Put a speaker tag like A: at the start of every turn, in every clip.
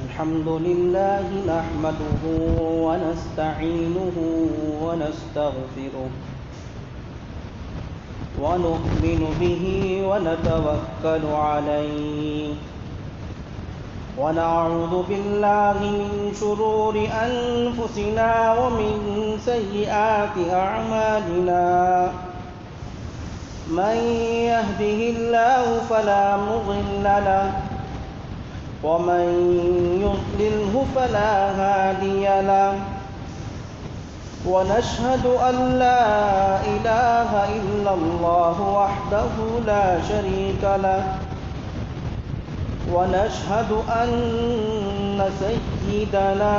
A: الحمد لله نحمده ونستعينه ونستغفره ونؤمن به ونتوكل عليه ونعوذ بالله من شرور أنفسنا ومن سيئات أعمالنا من يهده الله فلا مضل له ومن يضلله فلا هادي له ونشهد أن لا إله إلا الله وحده لا شريك له ونشهد أن سيدنا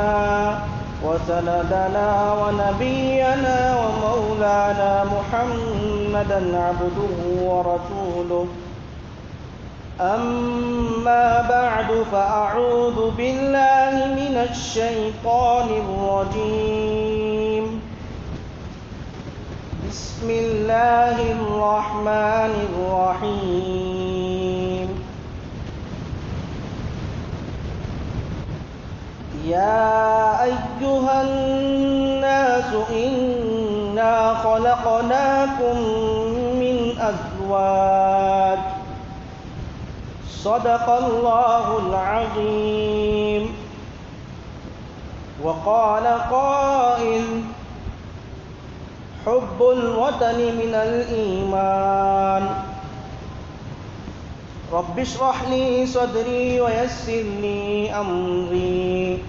A: وسندنا ونبينا ومولانا محمدا عبده ورسوله أما بعد فأعوذ بالله من الشيطان الرجيم بسم الله الرحمن الرحيم يا أيها الناس إنا خلقناكم من أزواج صدق الله العظيم وقال قائل حب الوطن من الإيمان رب اشرح لي صدري ويسر لي أمري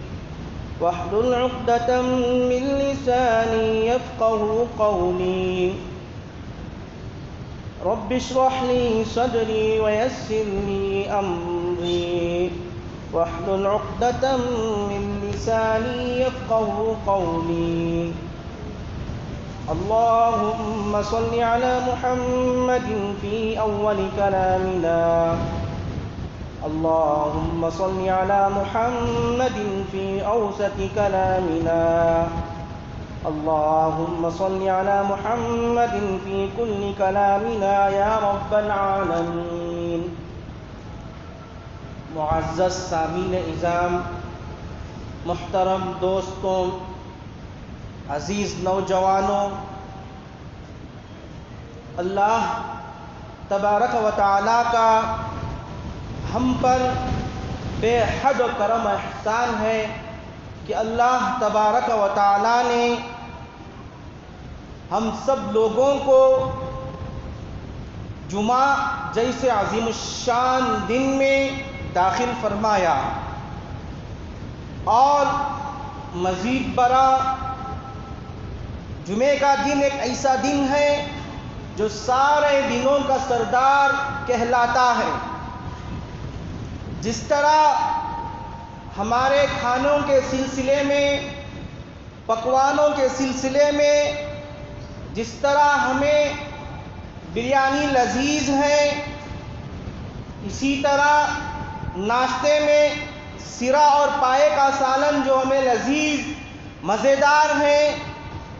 A: واحلل عقدة من لساني يفقه قولي رب اشرح لي صدري ويسر لي أمري واحلل عقدة من لساني يفقه قولي اللهم صل على محمد في أول كلامنا اللهم صل على محمد في أوسط كلامنا اللهم صل على محمد في كل كلامنا يا رب العالمين. معزز سامعین اعظام، محترم دوستوں، عزیز نوجوانوں، اللہ تبارک و تعالیٰ کا ہم پر بے حد و کرم احسان ہے کہ اللہ تبارک و تعالیٰ نے ہم سب لوگوں کو جمعہ جیسے عظیم الشان دن میں داخل فرمایا، اور مزید برآں جمعے کا دن ایک ایسا دن ہے جو سارے دنوں کا سردار کہلاتا ہے. جس طرح ہمارے کھانوں کے سلسلے میں، پکوانوں کے سلسلے میں جس طرح ہمیں بریانی لذیذ ہے، اسی طرح ناشتے میں سرا اور پائے کا سالن جو ہمیں لذیذ مزیدار ہے،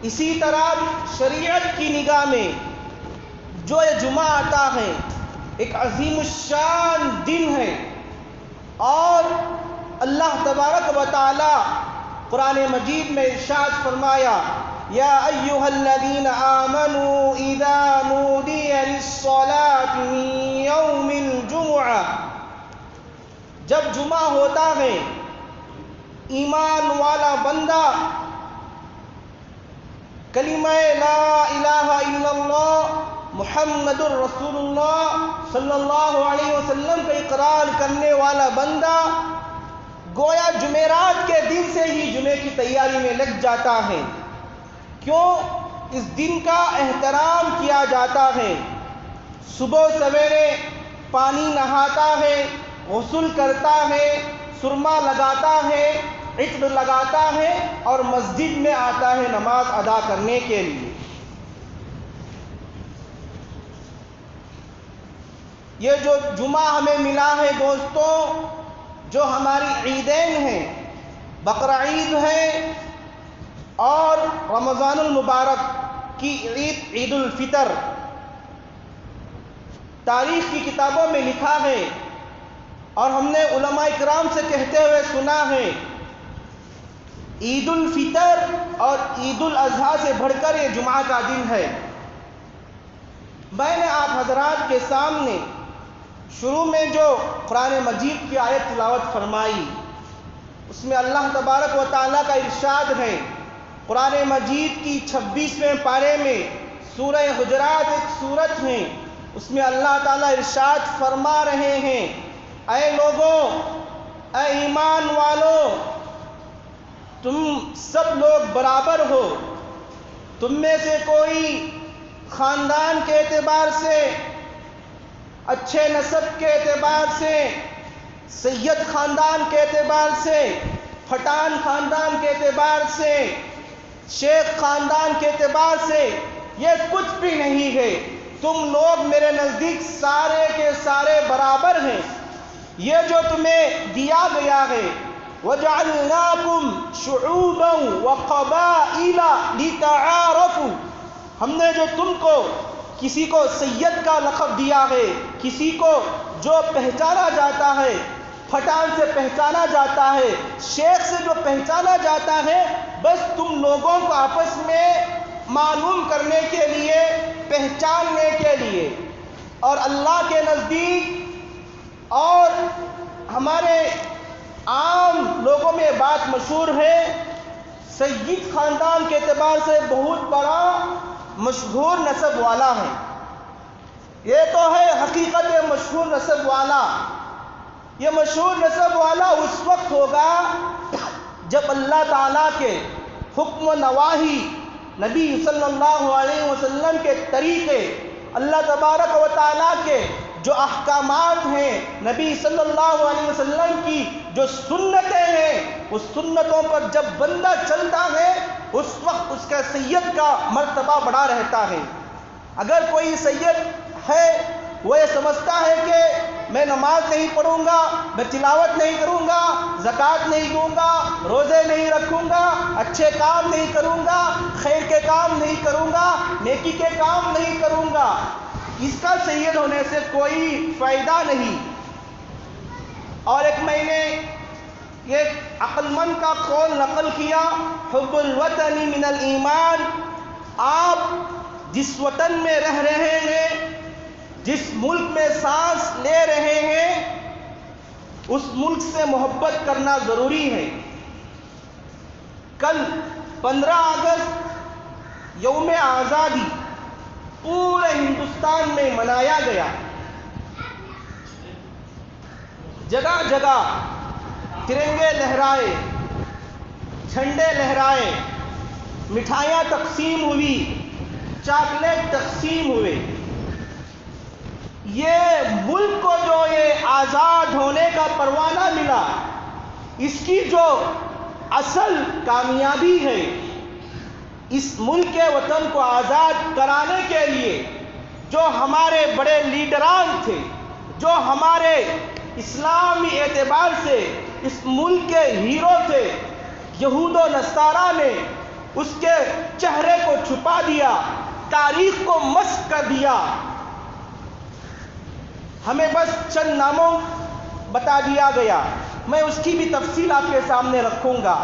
A: اسی طرح شریعت کی نگاہ میں جو یہ جمعہ آتا ہے ایک عظیم الشان دن ہے. اور اللہ تبارک و تعالی قرآن مجید میں ارشاد فرمایا یا ایھا الذین آمنوا اذا نودی للصلاۃ من یوم الجمعہ، جب جمعہ ہوتا ہے ایمان والا بندہ کلمہ لا الہ الا اللہ محمد الرسول اللہ صلی اللہ علیہ وسلم کا اقرار کرنے والا بندہ گویا جمعرات کے دن سے ہی جمعے کی تیاری میں لگ جاتا ہے. کیوں؟ اس دن کا احترام کیا جاتا ہے. صبح سویرے پانی نہاتا ہے، غسل کرتا ہے، سرما لگاتا ہے، عطر لگاتا ہے اور مسجد میں آتا ہے نماز ادا کرنے کے لیے. یہ جو جمعہ ہمیں ملا ہے دوستوں، جو ہماری عیدین ہیں، بقرعید ہے اور رمضان المبارک کی عید عید الفطر، تاریخ کی کتابوں میں لکھا ہے اور ہم نے علماء کرام سے کہتے ہوئے سنا ہے، عید الفطر اور عید الاضحیٰ سے بڑھ کر یہ جمعہ کا دن ہے۔ میں نے آپ حضرات کے سامنے شروع میں جو قرآن مجید کی آیت تلاوت فرمائی، اس میں اللہ تبارک و تعالیٰ کا ارشاد ہے، قرآن مجید کی 26ویں پارے میں سورہ حجرات ایک سورت ہے، اس میں اللہ تعالیٰ ارشاد فرما رہے ہیں، اے لوگوں، اے ایمان والو، تم سب لوگ برابر ہو، تم میں سے کوئی خاندان کے اعتبار سے، اچھے نسب کے اعتبار سے، سید خاندان کے اعتبار سے، پٹھان خاندان کے اعتبار سے، شیخ خاندان کے اعتبار سے یہ کچھ بھی نہیں ہے، تم لوگ میرے نزدیک سارے کے سارے برابر ہیں۔ یہ جو تمہیں دیا گیا ہے، وَجَعَلْنَاكُمْ شُعُوبًا وَقَبَائِلَ لِتَعَارَفُوا، ہم نے جو تم کو، کسی کو سید کا لقب دیا ہے، کسی کو جو پہچانا جاتا ہے، پٹھان سے پہچانا جاتا ہے، شیخ سے جو پہچانا جاتا ہے، بس تم لوگوں کو آپس میں معلوم کرنے کے لیے، پہچاننے کے لیے، اور اللہ کے نزدیک اور ہمارے عام لوگوں میں بات مشہور ہے، سید خاندان کے اعتبار سے بہت بڑا مشہور نسب والا ہے۔ یہ تو ہے حقیقت مشہور نسب والا۔ یہ مشہور نسب والا اس وقت ہوگا جب اللہ تعالیٰ کے حکم و نواہی، نبی صلی اللہ علیہ وسلم کے طریقے، اللہ تبارک و تعالیٰ کے جو احکامات ہیں، نبی صلی اللہ علیہ وسلم کی جو سنتیں ہیں، اس سنتوں پر جب بندہ چلتا ہے، اس وقت اس کا سید کا مرتبہ بڑا رہتا ہے۔ اگر کوئی سید ہے، وہ یہ سمجھتا ہے کہ میں نماز نہیں پڑھوں گا، میں تلاوت نہیں کروں گا، زکوٰۃ نہیں دوں گا، روزے نہیں رکھوں گا، اچھے کام نہیں کروں گا، خیر کے کام نہیں کروں گا، نیکی کے کام نہیں کروں گا، اس کا سید ہونے سے کوئی فائدہ نہیں۔ اور ایک میں نے ایک عقل مند کا قول نقل کیا، حب الوطن من الایمان، آپ جس وطن میں رہ رہے ہیں، جس ملک میں سانس لے رہے ہیں، اس ملک سے محبت کرنا ضروری ہے۔ کل 15 اگست یوم آزادی پورے ہندوستان میں منایا گیا، جگہ جگہ ترنگے لہرائے، جھنڈے لہرائے، مٹھائیاں تقسیم ہوئی، چاکلیٹ تقسیم ہوئے۔ یہ ملک کو جو یہ آزاد ہونے کا پروانہ ملا، اس کی جو اصل کامیابی ہے، اس ملک کے وطن کو آزاد کرانے کے لیے جو ہمارے بڑے لیڈران تھے، جو ہمارے اسلامی اعتبار سے اس ملک کے ہیرو تھے، یہود و نصارہ نے اس کے چہرے کو چھپا دیا، تاریخ کو مسخ کر دیا۔ ہمیں بس چند ناموں بتا دیا گیا، میں اس کی بھی تفصیل آپ کے سامنے رکھوں گا۔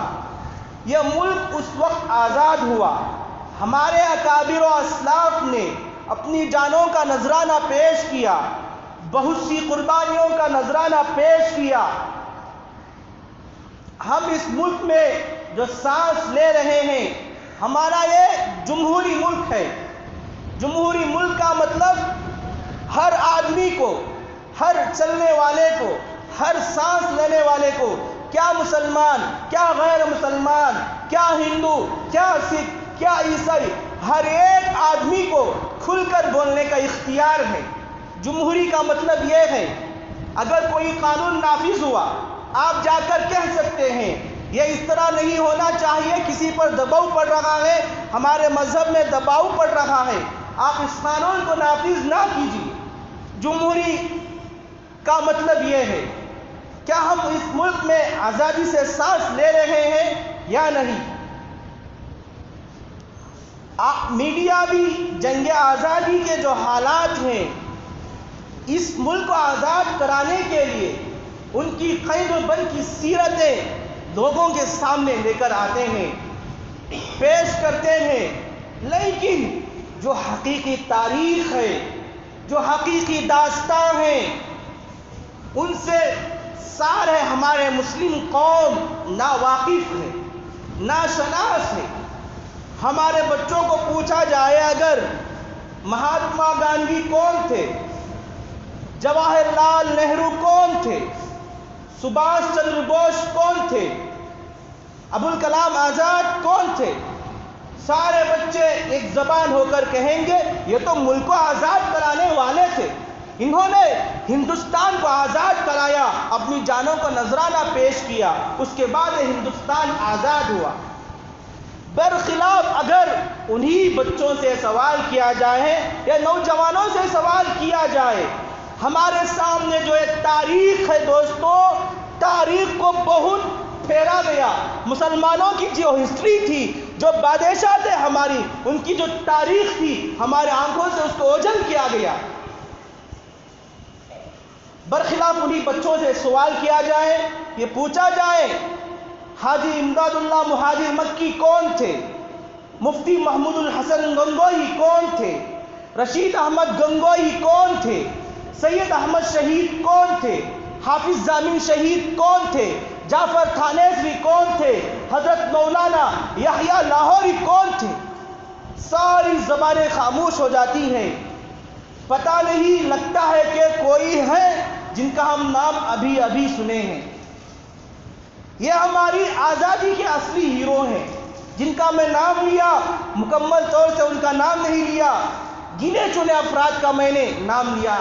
A: یہ ملک اس وقت آزاد ہوا، ہمارے اکابر و اسلاف نے اپنی جانوں کا نذرانہ پیش کیا، بہت سی قربانیوں کا نذرانہ پیش کیا۔ ہم اس ملک میں جو سانس لے رہے ہیں، ہمارا یہ جمہوری ملک ہے۔ جمہوری ملک کا مطلب ہر آدمی کو، ہر چلنے والے کو، ہر سانس لینے والے کو، کیا مسلمان، کیا غیر مسلمان، کیا ہندو، کیا سکھ، کیا عیسائی، ہر ایک آدمی کو کھل کر بولنے کا اختیار ہے۔ جمہوری کا مطلب یہ ہے، اگر کوئی قانون نافذ ہوا، آپ جا کر کہہ سکتے ہیں یہ اس طرح نہیں ہونا چاہیے، کسی پر دباؤ پڑ رہا ہے، ہمارے مذہب میں دباؤ پڑ رہا ہے، آپ اس قانون کو نافذ نہ کیجیے۔ جمہوری کا مطلب یہ ہے، کیا ہم اس ملک میں آزادی سے سانس لے رہے ہیں یا نہیں؟ میڈیا بھی جنگ آزادی کے جو حالات ہیں، اس ملک کو آزاد کرانے کے لیے ان کی قید و بند کی سیرتیں لوگوں کے سامنے لے کر آتے ہیں، پیش کرتے ہیں، لیکن جو حقیقی تاریخ ہے، جو حقیقی داستان ہے، ان سے سارے ہمارے مسلم قوم ناواقف ہے، ناشناس ہے۔ ہمارے بچوں کو پوچھا جائے اگر مہاتما گاندھی کون تھے، جواہر لال نہرو کون تھے، سبھاش چندر بوس کون تھے، ابوالکلام آزاد کون تھے، سارے بچے ایک زبان ہو کر کہیں گے یہ تو ملک کو آزاد کرانے والے تھے، انہوں نے ہندوستان کو آزاد کرایا، اپنی جانوں کو نذرانہ پیش کیا، اس کے بعد ہندوستان آزاد ہوا۔ برخلاف اگر انہی بچوں سے سوال کیا جائے یا نوجوانوں سے سوال کیا جائے، ہمارے سامنے جو ایک تاریخ ہے دوستو، تاریخ کو بہت پھیرا گیا۔ مسلمانوں کی جو ہسٹری تھی، جو بادشاہ تھے ہماری، ان کی جو تاریخ تھی، ہمارے آنکھوں سے اس کو اوجھل کیا گیا۔ برخلاف انہی بچوں سے سوال کیا جائے، یہ پوچھا جائے حاجی امداد اللہ مہاجر مکی کون تھے، مفتی محمود الحسن گنگوہی کون تھے، رشید احمد گنگوہی کون تھے، سید احمد شہید کون تھے، حافظ ضامن شہید کون تھے، جعفر تھانیسوی کون تھے، حضرت مولانا یحییٰ لاہوری کون تھے، ساری زبانیں خاموش ہو جاتی ہیں۔ پتہ نہیں لگتا ہے کہ کوئی ہے جن کا ہم نام ابھی ابھی سنے ہیں۔ یہ ہماری آزادی کے اصلی ہیرو ہیں، جن کا میں نام لیا، مکمل طور سے ان کا نام نہیں لیا، گنے چنے افراد کا میں نے نام لیا۔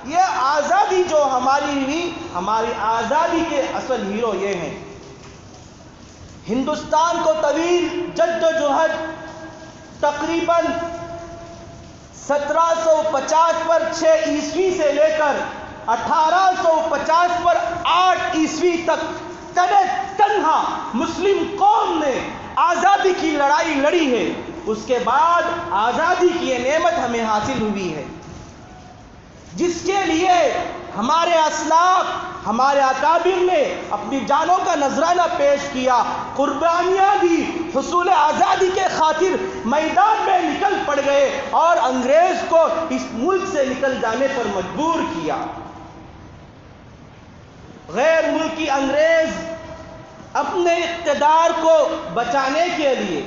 A: یہ آزادی جو ہماری ہوئی، ہماری آزادی کے اصل ہیرو یہ ہیں۔ ہندوستان کو طویل جد و جہد تقریباً 1750 پر 6 عیسوی سے لے کر 1850 پر 8 عیسوی تک تنہا مسلم قوم نے آزادی کی لڑائی لڑی ہے۔ اس کے بعد آزادی کی یہ نعمت ہمیں حاصل ہوئی ہے، جس کے لیے ہمارے اسلاف، ہمارے اکابر نے اپنی جانوں کا نذرانہ پیش کیا، قربانیاں دی، حصول آزادی کے خاطر میدان میں نکل پڑ گئے اور انگریز کو اس ملک سے نکل جانے پر مجبور کیا۔ غیر ملکی انگریز اپنے اقتدار کو بچانے کے لیے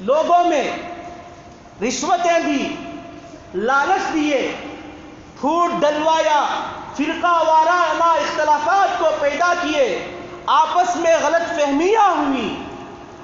A: لوگوں میں رشوتیں دی، لالچ دیے، پھوٹ ڈلوایا، فرقہ وارانہ اختلافات کو پیدا کیے، آپس میں غلط فہمیاں ہوئی۔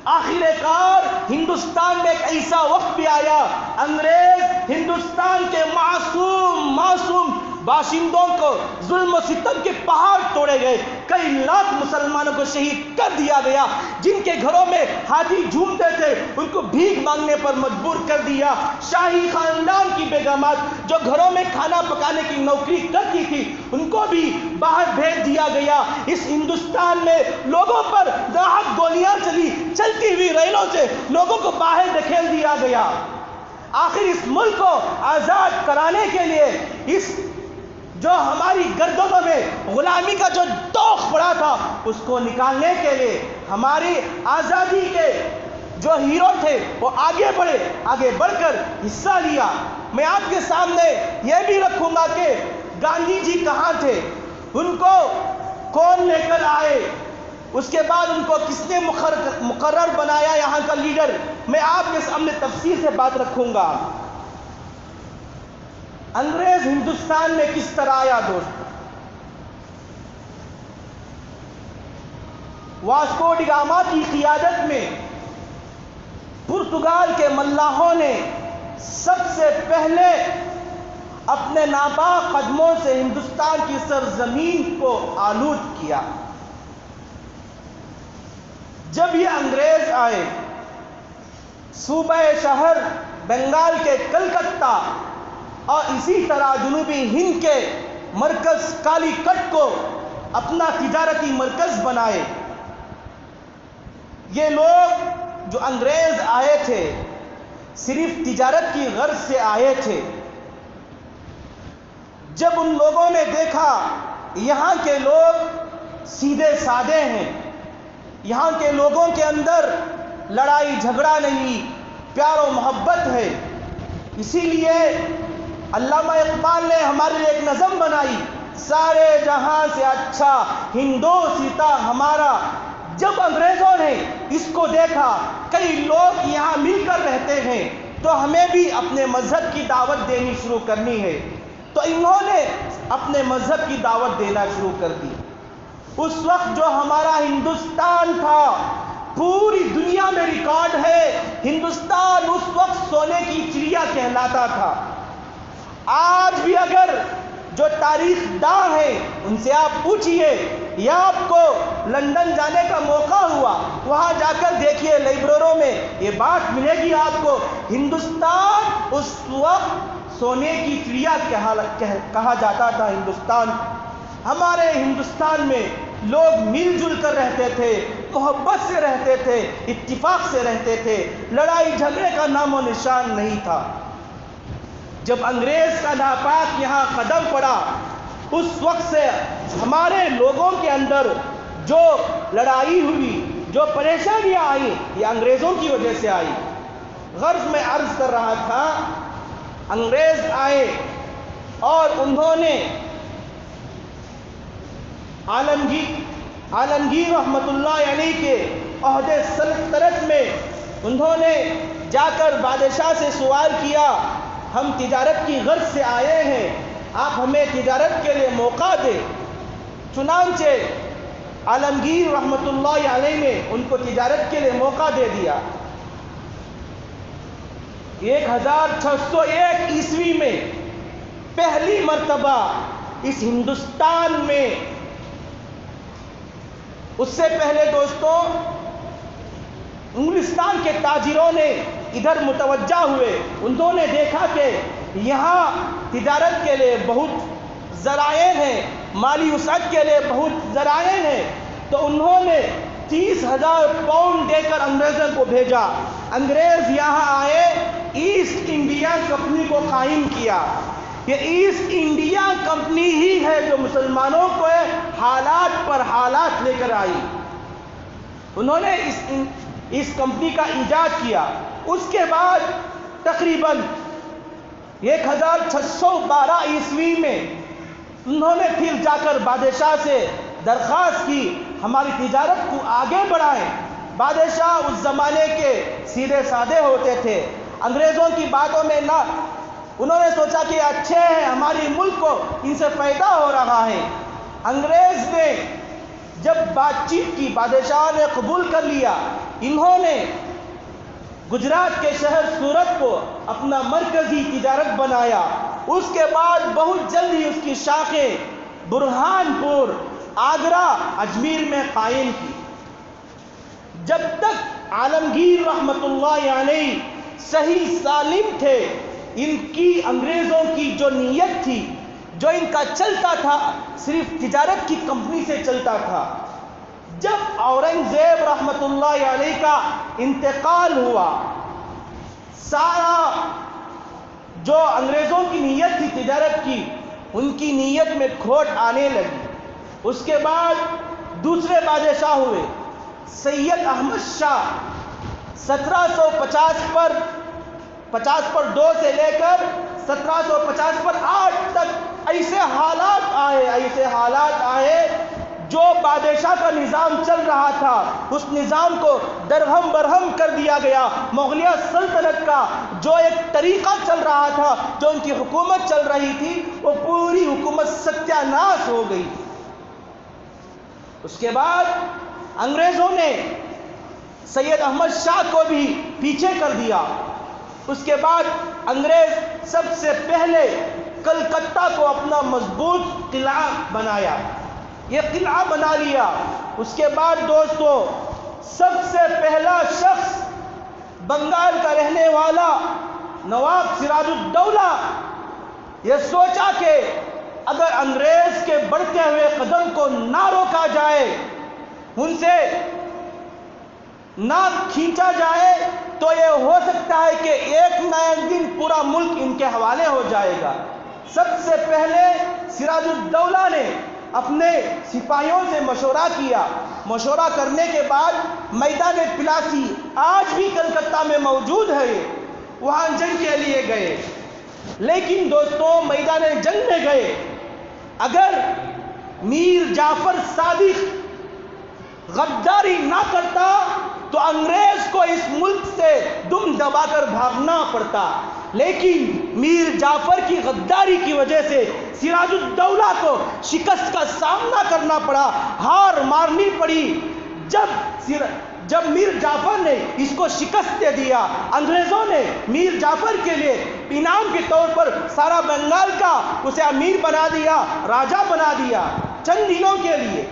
A: آخر کار ہندوستان میں ایک ایسا وقت بھی آیا، انگریز ہندوستان کے معصوم باشندوں کو ظلم و ستم کے پہاڑ توڑے گئے، کئی لاکھ مسلمانوں کو شہید کر دیا گیا، جن کے گھروں میں ہاتھی جھومتے تھے ان کو بھیک مانگنے پر مجبور کر دیا، شاہی خاندان کی بیگمات جو گھروں میں کھانا پکانے کی نوکری کرتی تھی ان کو بھی باہر بھیج دیا گیا۔ اس ہندوستان میں لوگوں پر ناحق گولیاں چلتی ہوئی ریلوں سے لوگوں کو باہر دھکیل دیا گیا۔ آخر اس ملک کو آزاد کرانے کے لیے، اس جو ہماری گردنوں میں غلامی کا جو توق پڑا تھا اس کو نکالنے کے لیے ہماری آزادی کے جو ہیرو تھے وہ آگے بڑھ کر حصہ لیا۔ میں آپ کے سامنے یہ بھی رکھوں گا کہ گاندھی جی کہاں تھے، ان کو کون لے کر آئے، اس کے بعد ان کو کس نے مقرر بنایا یہاں کا لیڈر، میں آپ کے سامنے تفصیل سے بات رکھوں گا۔ انگریز ہندوستان میں کس طرح آیا دوست؟ واسکو ڈی گاما کی قیادت میں پرتگال کے ملاحوں نے سب سے پہلے اپنے ناپاک قدموں سے ہندوستان کی سرزمین کو آلود کیا۔ جب یہ انگریز آئے، صوبہ شہر بنگال کے کلکتہ اور اسی طرح جنوبی ہند کے مرکز کالی کٹ کو اپنا تجارتی مرکز بنائے۔ یہ لوگ جو انگریز آئے تھے صرف تجارت کی غرض سے آئے تھے۔ جب ان لوگوں نے دیکھا یہاں کے لوگ سیدھے سادے ہیں، یہاں کے لوگوں کے اندر لڑائی جھگڑا نہیں، پیار و محبت ہے، اسی لیے علامہ اقبال نے ہمارے لیے ایک نظم بنائی، سارے جہاں سے اچھا ہندوستاں ہمارا۔ جب انگریزوں نے اس کو دیکھا کئی لوگ یہاں مل کر رہتے ہیں تو ہمیں بھی اپنے مذہب کی دعوت دینی شروع کرنی ہے، تو انہوں نے اپنے مذہب کی دعوت دینا شروع کر دی۔ اس وقت جو ہمارا ہندوستان تھا پوری دنیا میں ریکارڈ ہے، ہندوستان اس وقت سونے کی چڑیا کہلاتا تھا۔ آج بھی اگر جو تاریخ داں ہیں ان سے آپ پوچھئے یا آپ کو لندن جانے کا موقع ہوا، وہاں جا کر دیکھیے لائبریریوں میں یہ بات ملے گی آپ کو، ہندوستان اس وقت سونے کی چڑیا کہا جاتا تھا۔ ہندوستان، ہمارے ہندوستان میں لوگ مل جل کر رہتے تھے، محبت سے رہتے تھے، اتفاق سے رہتے تھے، لڑائی جھگڑے کا نام و نشان نہیں تھا۔ جب انگریز کا ناپاک یہاں قدم پڑا، اس وقت سے ہمارے لوگوں کے اندر جو لڑائی ہوئی، جو پریشانیاں آئی، یہ انگریزوں کی وجہ سے آئی۔ غرض میں عرض کر رہا تھا، انگریز آئے اور انہوں نے عالمگیر رحمت اللہ علیہ کے عہد سلطنت میں انہوں نے جا کر بادشاہ سے سوال کیا، ہم تجارت کی غرض سے آئے ہیں، آپ ہمیں تجارت کے لیے موقع دیں۔ چنانچہ عالمگیر رحمت اللہ علیہ نے ان کو تجارت کے لیے موقع دے دیا۔ 1601 عیسوی میں پہلی مرتبہ اس ہندوستان میں، اس سے پہلے دوستوں انگلستان کے تاجروں نے ادھر متوجہ ہوئے، انہوں نے دیکھا کہ یہاں تجارت کے لیے بہت ذرائع ہیں، مالی وسعت کے لیے بہت ذرائع ہیں، تو انہوں نے 30,000 پاؤنڈ دے کر انگریزوں کو بھیجا۔ انگریز یہاں آئے، ایسٹ انڈیا کمپنی کو قائم کیا۔ یہ ایسٹ انڈیا کمپنی ہی ہے جو مسلمانوں کو حالات پر حالات لے کر آئی۔ انہوں نے اس کمپنی کا ایجاد کیا۔ اس کے بعد تقریباً 1612 عیسوی میں انہوں نے پھر جا کر بادشاہ سے درخواست کی ہماری تجارت کو آگے بڑھائیں۔ بادشاہ اس زمانے کے سیدھے سادے ہوتے تھے، انگریزوں کی باتوں میں نہ، انہوں نے سوچا کہ اچھے ہیں، ہماری ملک کو ان سے فائدہ ہو رہا ہے۔ انگریز نے جب بات چیت کی، بادشاہ نے قبول کر لیا۔ انہوں نے گجرات کے شہر سورت کو اپنا مرکزی تجارت بنایا۔ اس کے بعد بہت جلد ہی اس کی شاخیں برہان پور، آگرہ، اجمیر میں قائم کی۔ جب تک عالمگیر رحمت اللہ علیہ صحیح سالم تھے، ان کی انگریزوں کی جو نیت تھی، جو ان کا چلتا تھا، صرف تجارت کی کمپنی سے چلتا تھا۔ جب اورنگزیب رحمت اللہ علیہ کا انتقال ہوا، سارا جو انگریزوں کی نیت تھی تجارت کی، ان کی نیت میں کھوٹ آنے لگی۔ اس کے بعد دوسرے بادشاہ ہوئے سید احمد شاہ، 1750 پر 2 سے لے کر 1750 پر 8 تک ایسے حالات آئے جو بادشاہ کا نظام چل رہا تھا، اس نظام کو درہم برہم کر دیا گیا۔ مغلیہ سلطنت کا جو ایک طریقہ چل رہا تھا، جو ان کی حکومت چل رہی تھی، وہ پوری حکومت ستیہ ناش ہو گئی۔ اس کے بعد انگریزوں نے سید احمد شاہ کو بھی پیچھے کر دیا۔ اس کے بعد انگریز سب سے پہلے کلکتہ کو اپنا مضبوط قلعہ بنایا، یہ قلعہ بنا لیا۔ اس کے بعد دوستو سب سے پہلا شخص بنگال کا رہنے والا نواب سراج الدولہ یہ سوچا کہ اگر انگریز کے بڑھتے ہوئے قدم کو نہ روکا جائے، ان سے نہ کھینچا جائے، تو یہ ہو سکتا ہے کہ ایک نہ ایک دن پورا ملک ان کے حوالے ہو جائے گا۔ سب سے پہلے سراج الدولہ نے اپنے سپاہیوں سے مشورہ کیا، مشورہ کرنے کے بعد میدان پلاسی آج بھی کلکتہ میں موجود ہے، وہاں جنگ کے لیے گئے۔ لیکن دوستوں، میدان جنگ میں گئے، اگر میر جعفر صادق غداری نہ کرتا تو انگریز کو اس ملک سے دم دبا کر بھاگنا پڑتا، لیکن میر جعفر کی غداری کی وجہ سے سراج الدولہ کو شکست کا سامنا کرنا پڑا، ہار مارنی پڑی۔ جب میر جعفر نے اس کو شکست دے دیا، انگریزوں نے میر جعفر کے لیے انعام کے طور پر سارا بنگال کا اسے امیر بنا دیا، راجہ بنا دیا۔ چند دنوں کے لیے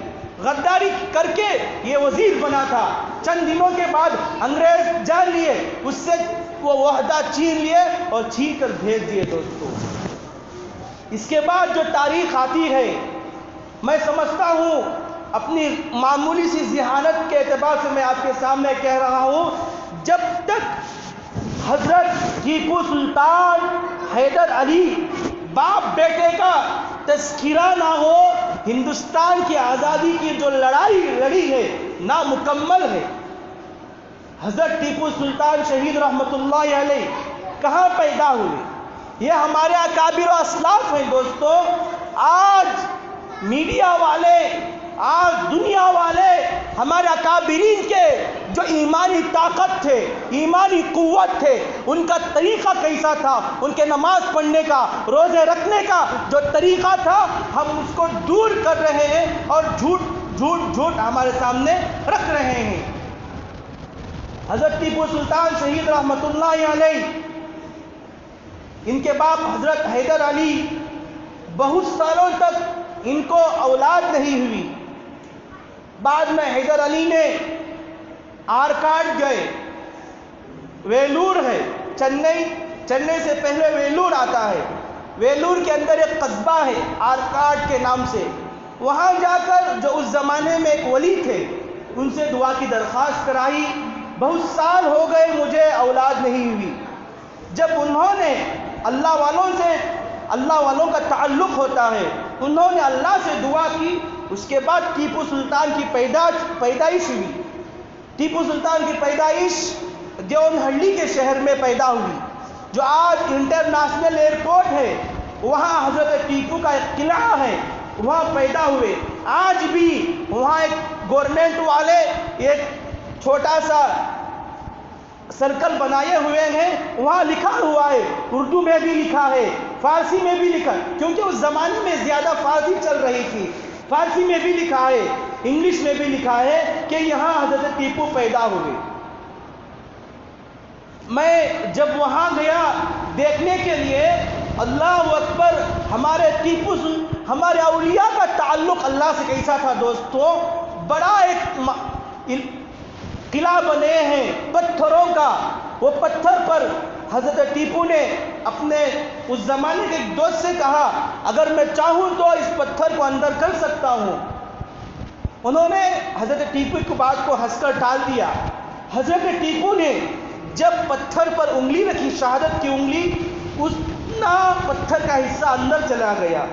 A: غداری کر کے یہ وزیر بنا تھا، چند دنوں کے بعد انگریز جان لیے، اس سے وہ عہدہ چھین لیے اور چھین کر بھیج دیے۔ دوستوں، اس کے بعد جو تاریخ آتی ہے، میں سمجھتا ہوں اپنی معمولی سی ذہانت کے اعتبار سے میں آپ کے سامنے کہہ رہا ہوں، جب تک حضرت ٹیپو سلطان حیدر علی باپ بیٹے کا تذکرہ نہ ہو، ہندوستان کی آزادی کی جو لڑائی لڑی ہے نامکمل ہے۔ حضرت ٹیپو سلطان شہید رحمت اللہ علیہ کہاں پیدا ہوئے؟ یہ ہمارے اکابر و اسلاف ہیں۔ دوستوں، آج میڈیا والے، آج دنیا والے ہمارے اکابرین کے جو ایمانی طاقت تھے، ایمانی قوت تھے، ان کا طریقہ کیسا تھا، ان کے نماز پڑھنے کا، روزے رکھنے کا جو طریقہ تھا، ہم اس کو دور کر رہے ہیں اور جھوٹ ہمارے سامنے رکھ رہے ہیں۔ حضرت ٹیپو سلطان شہید رحمت اللہ علیہ، ان کے باپ حضرت حیدر علی، بہت سالوں تک ان کو اولاد نہیں ہوئی۔ بعد میں حیدر علی نے آرکاٹ گئے، ویلور ہے، چنئی سے پہلے ویلور آتا ہے، ویلور کے اندر ایک قصبہ ہے آرکاٹ کے نام سے، وہاں جا کر جو اس زمانے میں ایک ولی تھے، ان سے دعا کی درخواست کرائی، بہت سال ہو گئے مجھے اولاد نہیں ہوئی۔ جب انہوں نے اللہ والوں کا تعلق ہوتا ہے، انہوں نے اللہ سے دعا کی، اس کے بعد ٹیپو سلطان کی پیدائش ہوئی۔ ٹیپو سلطان کی پیدائش دیونہلّی کے شہر میں پیدا ہوئی، جو آج انٹرنیشنل ایئرپورٹ ہے، وہاں حضرت ٹیپو کا ایک قلعہ ہے، وہاں پیدا ہوئے۔ آج بھی وہاں ایک گورنمنٹ والے ایک چھوٹا سا سرکل بنائے ہوئے ہیں، وہاں لکھا ہوا ہے، اردو میں بھی لکھا ہے، فارسی میں بھی لکھا، کیونکہ اس زمانے میں زیادہ فارسی چل رہی تھی، فارسی میں بھی لکھا ہے، انگلش میں بھی لکھا ہے کہ یہاں حضرت ٹیپو پیدا ہوئے۔ میں جب وہاں گیا دیکھنے کے لیے، اللہ اکبر، ہمارے اولیاء کا تعلق اللہ سے کیسا تھا دوستوں، بڑا ایک قلعہ بنے ہیں پتھروں کا، وہ پتھر پر حضرت ٹیپو نے اپنے اس زمانے کے ایک دوست سے کہا، اگر میں چاہوں تو اس پتھر کو اندر کر سکتا ہوں۔ انہوں نے حضرت ٹیپو کی بات کو ہنس کر ٹال دیا۔ حضرت ٹیپو نے جب پتھر پر انگلی رکھی، شہادت کی انگلی، اتنا پتھر کا حصہ اندر چلا گیا۔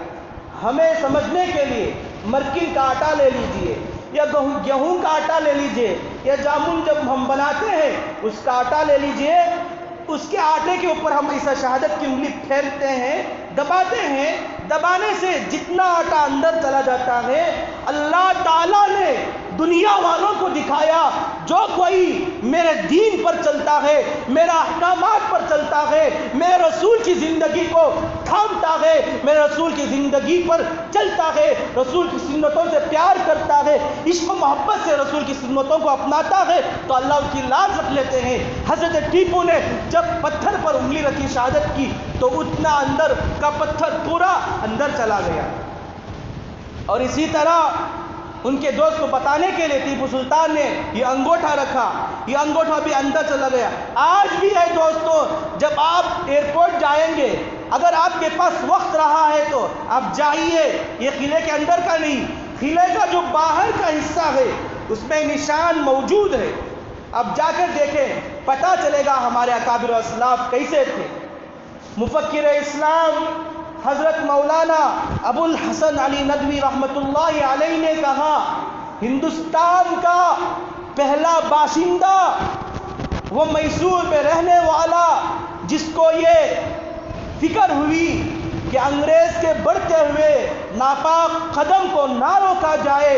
A: ہمیں سمجھنے کے لیے مرکل کا آٹا لے لیجئے یا گیہوں کا آٹا لے لیجئے یا جامن جب ہم بناتے ہیں اس کا آٹا لے لیجئے، اس کے آٹے کے اوپر ہم ایسا شہادت کی انگلی پھیرتے ہیں، دباتے ہیں، دبانے سے جتنا آٹا اندر چلا جاتا ہے، اللہ تعالیٰ نے دنیا والوں کو دکھایا، جو کوئی میرے دین پر چلتا ہے، میرا احکامات پر چلتا ہے، میرے رسول کی زندگی کو تھامتا ہے، میرے رسول کی زندگی پر چلتا ہے، رسول کی سنتوں سے پیار کرتا ہے، عشق و محبت سے رسول کی سنتوں کو اپناتا ہے، تو اللہ اس کی لاز رکھ لیتے ہیں۔ حضرت ٹیپو نے جب پتھر پر انگلی رکھی، شہادت کی، تو اتنا اندر کا پتھر پورا اندر چلا گیا۔ اور اسی طرح ان کے دوست کو بتانے کے لیے ٹیپو سلطان نے یہ انگوٹھا رکھا، یہ انگوٹھا بھی اندر چلا گیا۔ آج بھی ہے دوستوں، جب آپ ایئرپورٹ جائیں گے، اگر آپ کے پاس وقت رہا ہے تو آپ جائیے، یہ قلعے کے اندر کا نہیں، قلعے کا جو باہر کا حصہ ہے اس میں نشان موجود ہے، اب جا کر دیکھیں، پتہ چلے گا ہمارے اکابر و اسلاف کیسے تھے۔ مفکر اسلام حضرت مولانا ابو الحسن علی ندوی رحمۃ اللہ علیہ نے کہا، ہندوستان کا پہلا باشندہ وہ میسور میں رہنے والا جس کو یہ فکر ہوئی کہ انگریز کے بڑھتے ہوئے ناپاک قدم کو نہ روکا جائے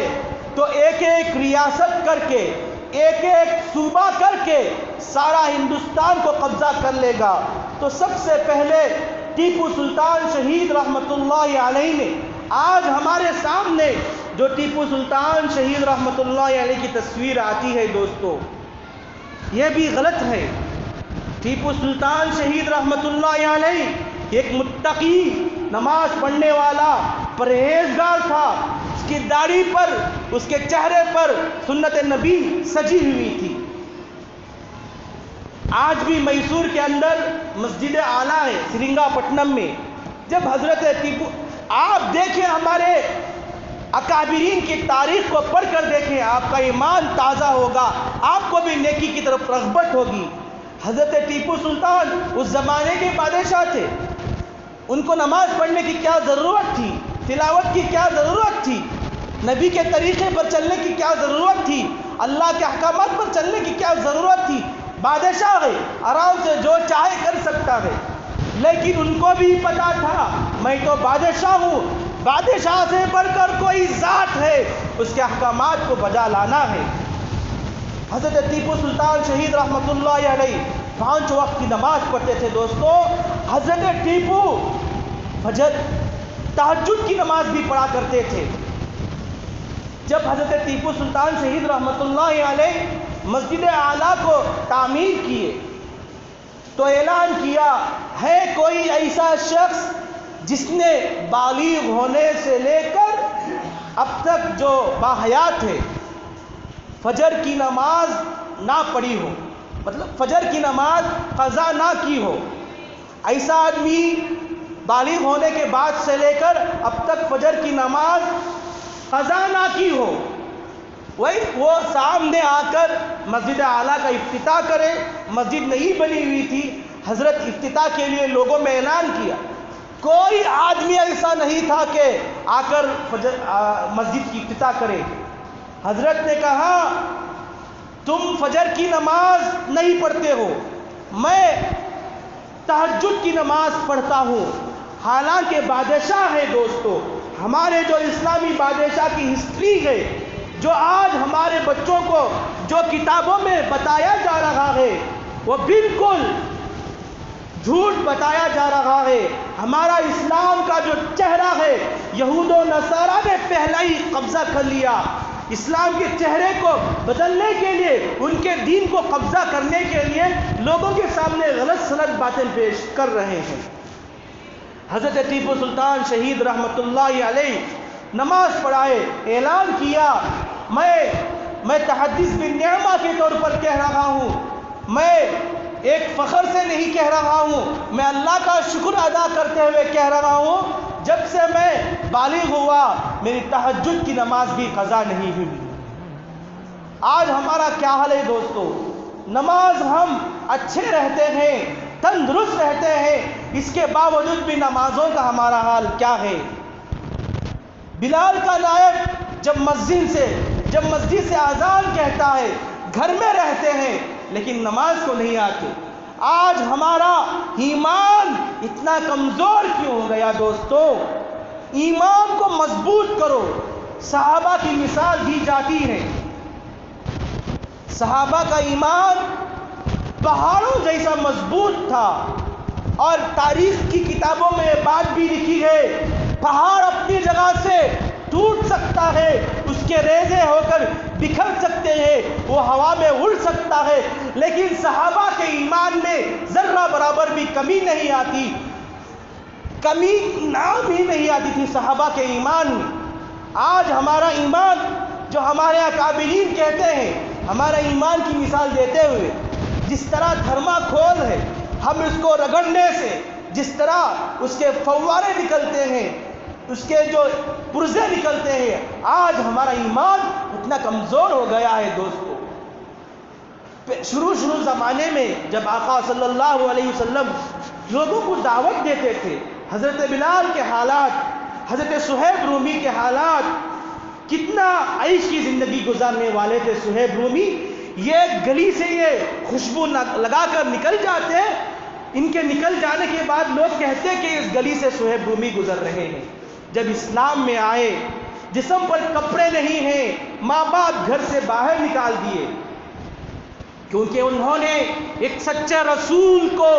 A: تو ایک ایک ریاست کر کے، ایک ایک صوبہ کر کے سارا ہندوستان کو قبضہ کر لے گا، تو سب سے پہلے ٹیپو سلطان شہید رحمۃ اللہ علیہ نے، آج ہمارے سامنے جو ٹیپو سلطان شہید رحمۃ اللہ علیہ کی تصویر آتی ہے دوستو، یہ بھی غلط ہے۔ ٹیپو سلطان شہید رحمۃ اللہ علیہ ایک متقی، نماز پڑھنے والا، پرہیزگار تھا، اس کی داڑھی پر، اس کے چہرے پر سنت نبی سجی ہوئی تھی۔ آج بھی میسور کے اندر مسجد اعلیٰ ہے سرنگا پٹنم میں، جب حضرت ٹیپو، آپ دیکھیں ہمارے اکابرین کی تاریخ کو پڑھ کر دیکھیں، آپ کا ایمان تازہ ہوگا، آپ کو بھی نیکی کی طرف رغبت ہوگی۔ حضرت ٹیپو سلطان اس زمانے کے بادشاہ تھے، ان کو نماز پڑھنے کی کیا ضرورت تھی، تلاوت کی کیا ضرورت تھی، نبی کے طریقے پر چلنے کی کیا ضرورت تھی، اللہ کے احکامات پر چلنے کی کیا ضرورت تھی؟ بادشاہ ہے، آرام سے جو چاہے کر سکتا ہے، لیکن ان کو بھی پتا تھا میں تو بادشاہ ہوں، بادشاہ سے بڑھ کر کوئی ذات ہے، اس کے احکامات کو بجا لانا ہے۔ حضرت ٹیپو سلطان شہید رحمۃ اللہ علیہ 5 وقت کی نماز پڑھتے تھے دوستو۔ حضرت ٹیپو فجر، تہجد کی نماز بھی پڑھا کرتے تھے۔ جب حضرت ٹیپو سلطان شہید رحمۃ اللہ علیہ مسجد اعلیٰ کو تعمیر کیے تو اعلان کیا ہے کوئی ایسا شخص جس نے بالغ ہونے سے لے کر اب تک جو باحیات ہے فجر کی نماز نہ پڑھی ہو، مطلب فجر کی نماز قضا نہ کی ہو، ایسا آدمی بالغ ہونے کے بعد سے لے کر اب تک فجر کی نماز قضا نہ کی ہو، وہ سامنے آ کر مسجد اعلیٰ کا افتتاح کرے۔ مسجد نہیں بنی ہوئی تھی، حضرت افتتاح کے لیے لوگوں میں اعلان کیا، کوئی آدمی ایسا نہیں تھا کہ آ کر مسجد کی افتتاح کرے۔ حضرت نے کہا تم فجر کی نماز نہیں پڑھتے ہو، میں تہجد کی نماز پڑھتا ہوں۔ حالانکہ بادشاہ ہے دوستو، ہمارے جو اسلامی بادشاہ کی ہسٹری ہے، جو آج ہمارے بچوں کو جو کتابوں میں بتایا جا رہا ہے وہ بالکل جھوٹ بتایا جا رہا ہے۔ ہمارا اسلام کا جو چہرہ ہے یہود و نصارہ نے پہلا ہی قبضہ کر لیا۔ اسلام کے چہرے کو بدلنے کے لیے، ان کے دین کو قبضہ کرنے کے لیے لوگوں کے سامنے غلط سلط باتیں پیش کر رہے ہیں۔ حضرت ٹیپو سلطان شہید رحمۃ اللہ علیہ نماز پڑھائے، اعلان کیا میں تحدث بالنعمہ کے طور پر کہہ رہا ہوں، میں ایک فخر سے نہیں کہہ رہا ہوں، میں اللہ کا شکر ادا کرتے ہوئے کہہ رہا ہوں، جب سے میں بالغ ہوا میری تہجد کی نماز بھی قضا نہیں ہوئی۔ آج ہمارا کیا حال ہے دوستو؟ نماز ہم اچھے رہتے ہیں، تندرست رہتے ہیں، اس کے باوجود بھی نمازوں کا ہمارا حال کیا ہے؟ بلال کا نائب جب مسجد سے اذان کہتا ہے، گھر میں رہتے ہیں لیکن نماز کو نہیں آتے۔ آج ہمارا ایمان اتنا کمزور کیوں ہو گیا دوستو؟ ایمان کو مضبوط کرو۔ صحابہ کی مثال دی جاتی ہے، صحابہ کا ایمان پہاڑوں جیسا مضبوط تھا، اور تاریخ کی کتابوں میں یہ بات بھی لکھی ہے، پہاڑ اپنی جگہ سے ٹوٹ سکتا ہے، اس کے ریزے ہو کر بکھر سکتے ہیں، وہ ہوا میں اڑ سکتا ہے، لیکن صحابہ کے ایمان میں ذرہ برابر بھی کمی نہیں آتی، کمی نام ہی نہیں آتی تھی صحابہ کے ایمان میں۔ آج ہمارا ایمان جو ہمارے اکابرین کہتے ہیں، ہمارا ایمان کی مثال دیتے ہوئے، جس طرح تھرماکول ہے، ہم اس کو رگڑنے سے جس طرح اس کے فوارے نکلتے ہیں، اس کے جو پرزے نکلتے ہیں، آج ہمارا ایمان اتنا کمزور ہو گیا ہے دوستو۔ شروع زمانے میں جب آقا صلی اللہ علیہ وسلم لوگوں کو دعوت دیتے تھے، حضرت بلال کے حالات، حضرت صہیب رومی کے حالات، کتنا عیش کی زندگی گزارنے والے تھے صہیب رومی۔ یہ گلی سے یہ خوشبو لگا کر نکل جاتے، ان کے نکل جانے کے بعد لوگ کہتے کہ اس گلی سے صہیب رومی گزر رہے ہیں۔ جب اسلام میں آئے، جسم پر کپڑے نہیں ہیں، ماں باپ گھر سے باہر نکال دیے، کیونکہ انہوں نے ایک سچے رسول کو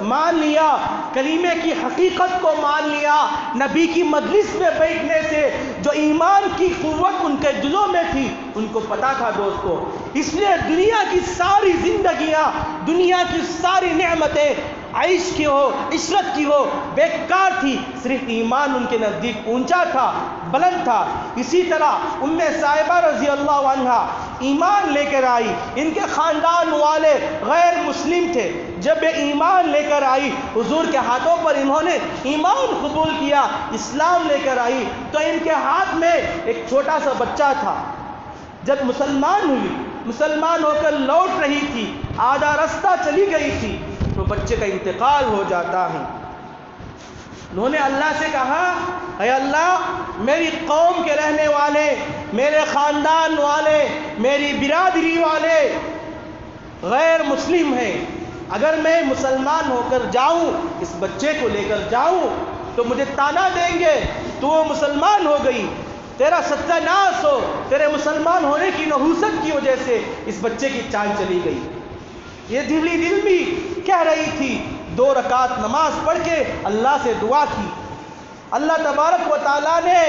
A: مان لیا، کلمے کی حقیقت کو مان لیا۔ نبی کی مجلس میں بیٹھنے سے جو ایمان کی قوت ان کے دلوں میں تھی ان کو پتا تھا دوستو۔ اس لیے دنیا کی ساری زندگیاں، دنیا کی ساری نعمتیں، عیش کی ہو، عشرت کی ہو، بیکار تھی، صرف ایمان ان کے نزدیک اونچا تھا، بلند تھا۔ اسی طرح ام صائبہ رضی اللہ عنہا ایمان لے کر آئی، ان کے خاندان والے غیر مسلم تھے، جب یہ ایمان لے کر آئی حضور کے ہاتھوں پر انہوں نے ایمان قبول کیا، اسلام لے کر آئی، تو ان کے ہاتھ میں ایک چھوٹا سا بچہ تھا۔ جب مسلمان ہوئی، مسلمان ہو کر لوٹ رہی تھی، آدھا رستہ چلی گئی تھی، تو بچے کا انتقال ہو جاتا ہے۔ انہوں نے اللہ سے کہا، اے اللہ، میری قوم کے رہنے والے، میرے خاندان والے، میری برادری والے غیر مسلم ہیں، اگر میں مسلمان ہو کر جاؤں، اس بچے کو لے کر جاؤں تو مجھے تانا دیں گے تو وہ مسلمان ہو گئی، تیرا ستیہ ناش ہو، تیرے مسلمان ہونے کی نحوست کی وجہ سے اس بچے کی جان چلی گئی۔ یہ دل بھی کہہ رہی تھی، 2 رکعت نماز پڑھ کے اللہ سے دعا کی۔ اللہ تبارک و تعالیٰ نے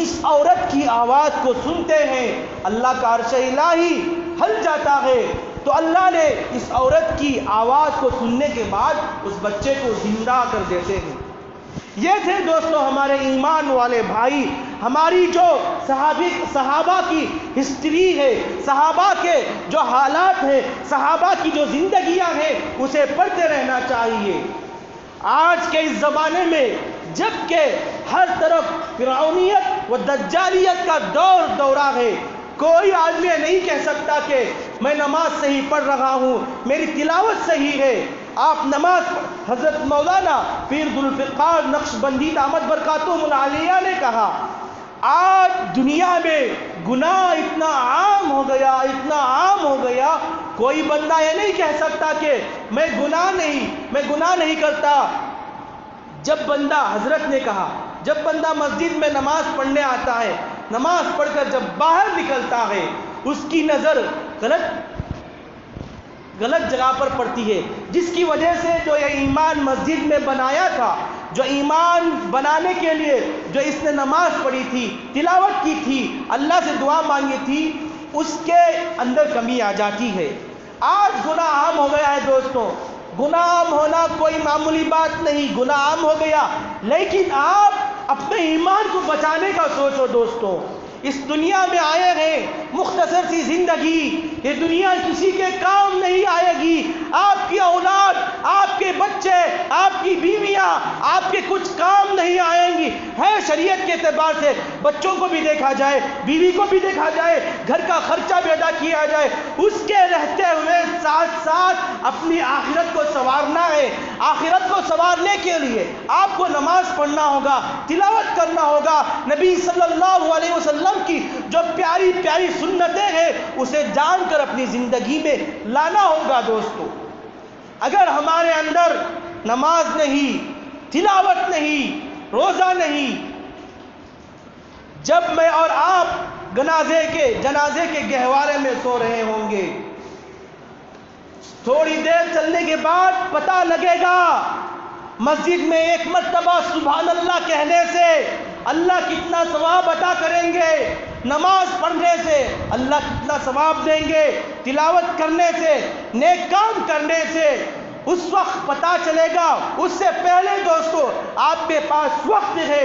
A: اس عورت کی آواز کو سنتے ہیں، اللہ کا عرش الہی ہل جاتا ہے، تو اللہ نے اس عورت کی آواز کو سننے کے بعد اس بچے کو زندہ کر دیتے ہیں۔ یہ تھے دوستو ہمارے ایمان والے بھائی، ہماری جو صحابہ کی ہسٹری ہے، صحابہ کے جو حالات ہیں، صحابہ کی جو زندگیاں ہیں، اسے پڑھتے رہنا چاہیے۔ آج کے اس زمانے میں جب کہ ہر طرف فرعونیت و دجالیت کا دورہ ہے، کوئی آدمی نہیں کہہ سکتا کہ میں نماز صحیح پڑھ رہا ہوں، میری تلاوت صحیح ہے۔ آپ نماز حضرت مولانا پیر ذوالفقار نقشبندی دامت برکاتہم العالیہ نے کہا، آج دنیا میں گناہ اتنا عام ہو گیا، اتنا عام ہو گیا، کوئی بندہ یہ نہیں کہہ سکتا کہ میں گناہ نہیں کرتا۔ جب بندہ، حضرت نے کہا، جب بندہ مسجد میں نماز پڑھنے آتا ہے، نماز پڑھ کر جب باہر نکلتا ہے، اس کی نظر غلط جگہ پر پڑتی ہے، جس کی وجہ سے جو یہ ایمان مسجد میں بنایا تھا، جو ایمان بنانے کے لیے جو اس نے نماز پڑھی تھی، تلاوت کی تھی، اللہ سے دعا مانگی تھی، اس کے اندر کمی آ جاتی ہے۔ آج گناہ عام ہو گیا ہے دوستوں، گناہ عام ہونا کوئی معمولی بات نہیں، گناہ عام ہو گیا، لیکن آپ اپنے ایمان کو بچانے کا سوچو دوستوں۔ اس دنیا میں آئے ہیں، مختصر سی زندگی، یہ دنیا کسی کے کام نہیں آئے گی۔ آپ کی اولاد، آپ کے بچے، آپ کی بیویاں آپ کے کچھ کام نہیں آئیں گی۔ ہے شریعت کے اعتبار سے بچوں کو بھی دیکھا جائے، بیوی کو بھی دیکھا جائے، گھر کا خرچہ بھی ادا کیا جائے، اس کے رہتے ہوئے ساتھ ساتھ اپنی آخرت کو سنوارنا ہے۔ آخرت کو سنوارنے کے لیے آپ کو نماز پڑھنا ہوگا، تلاوت کرنا ہوگا، نبی صلی اللہ علیہ وسلم کی جو پیاری پیاری سنتیں ہیں اسے جان کر اپنی زندگی میں لانا ہوگا دوستو۔ اگر ہمارے اندر نماز نہیں، تلاوت نہیں، روزہ نہیں، جب میں اور آپ جنازے کے گہوارے میں سو رہے ہوں گے، تھوڑی دیر چلنے کے بعد پتہ لگے گا مسجد میں ایک مرتبہ سبحان اللہ کہنے سے اللہ کتنا ثواب عطا کریں گے، نماز پڑھنے سے اللہ کتنا ثواب دیں گے، تلاوت کرنے سے، نیک کام کرنے سے، اس وقت پتہ چلے گا۔ اس سے پہلے دوستو آپ کے پاس وقت ہے،